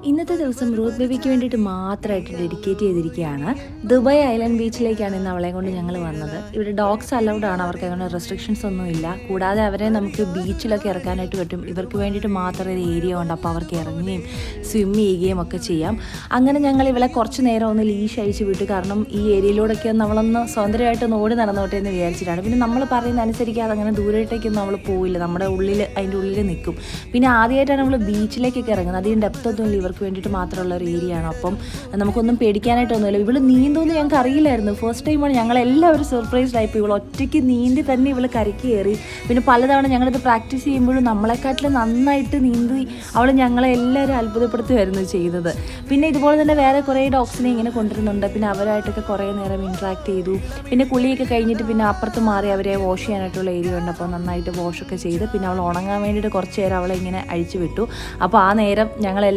ഇന്നത്തെ ദിവസം റൂത്ത് ബേബിക്ക് വേണ്ടിയിട്ട് മാത്രമായിട്ട് ഡെഡിക്കേറ്റ് ചെയ്തിരിക്കുകയാണ്. ദുബായ് ഐലൻഡ് ബീച്ചിലേക്കാണ് ഇന്ന് അവളെ കൊണ്ട് ഞങ്ങൾ വന്നത്. ഇവിടെ ഡോഗ്സ് അലൗഡ് ആണ്, അവർക്ക് അങ്ങനെ റെസ്ട്രിക്ഷൻസ് ഒന്നും ഇല്ല. കൂടാതെ അവരെ നമുക്ക് ബീച്ചിലൊക്കെ ഇറക്കാനായിട്ട് പറ്റും. ഇവർക്ക് വേണ്ടിയിട്ട് മാത്രം ഒരു ഏരിയ ഉണ്ട്, അപ്പോൾ അവർക്ക് ഇറങ്ങുകയും സ്വിം ചെയ്യുകയും ഒക്കെ ചെയ്യാം. അങ്ങനെ ഞങ്ങൾ ഇവളെ കുറച്ച് നേരം ഒന്ന് ലീഷ് അയച്ച് വിട്ടു. കാരണം ഈ ഏരിയയിലൂടെയൊക്കെ നമ്മളൊന്ന് സ്വതന്ത്രമായിട്ട് ഓടി നടന്നോട്ടെ എന്ന് വിചാരിച്ചിട്ടാണ്. പിന്നെ നമ്മൾ പറയുന്ന അനുസരിക്കാതെ അങ്ങനെ ദൂരമായിട്ടേക്കൊന്നും നമ്മൾ പോയില്ല, നമ്മുടെ ഉള്ളിൽ അതിൻ്റെ ഉള്ളിൽ നിൽക്കും. പിന്നെ ആദ്യമായിട്ടാണ് നമ്മൾ ബീച്ചിലേക്കൊക്കെ ഇറങ്ങുന്നത്. അധികം ഡെപ്തൊന്നും ഇവർക്ക് വേണ്ടിയിട്ട് മാത്രമുള്ള ഒരു ഏരിയ ആണ്. അപ്പം നമുക്കൊന്നും പേടിക്കാനായിട്ടൊന്നുമില്ല. ഇവള് നീന്തോന്ന് ഞങ്ങൾക്ക് അറിയില്ലായിരുന്നു. ഫസ്റ്റ് ടൈമാണ് ഞങ്ങളെല്ലാവരും സർപ്രൈസ്ഡ് ആയിപ്പോൾ. ഇവൾ ഒറ്റയ്ക്ക് നീന്തി തന്നെ ഇവൾ കരയ്ക്ക് കയറി. പിന്നെ പലതവണ ഞങ്ങളിത് പ്രാക്ടീസ് ചെയ്യുമ്പോഴും നമ്മളെക്കാട്ടിലും നന്നായിട്ട് നീന്തി അവൾ ഞങ്ങളെ എല്ലാവരും അത്ഭുതപ്പെടുത്തുമായിരുന്നു ചെയ്തത്. പിന്നെ ഇതുപോലെ തന്നെ വേറെ കുറേ ഡോഗ്സിനെ ഇങ്ങനെ കൊണ്ടുവരുന്നുണ്ട്. പിന്നെ അവരായിട്ടൊക്കെ കുറേ നേരം ഇൻട്രാക്ട് ചെയ്തു. പിന്നെ കുളിയൊക്കെ കഴിഞ്ഞിട്ട് പിന്നെ അപ്പുറത്ത് മാറി അവരെ വാഷ് ചെയ്യാനായിട്ടുള്ള ഏരിയ ഉണ്ട്. അപ്പോൾ നന്നായിട്ട് വാഷൊക്കെ ചെയ്ത് പിന്നെ അവൾ ഉണങ്ങാൻ വേണ്ടിയിട്ട് കുറച്ച് നേരം അവളെ ഇങ്ങനെ അഴിച്ചു വിട്ടു. അപ്പോൾ ആ നേരം ഞങ്ങൾ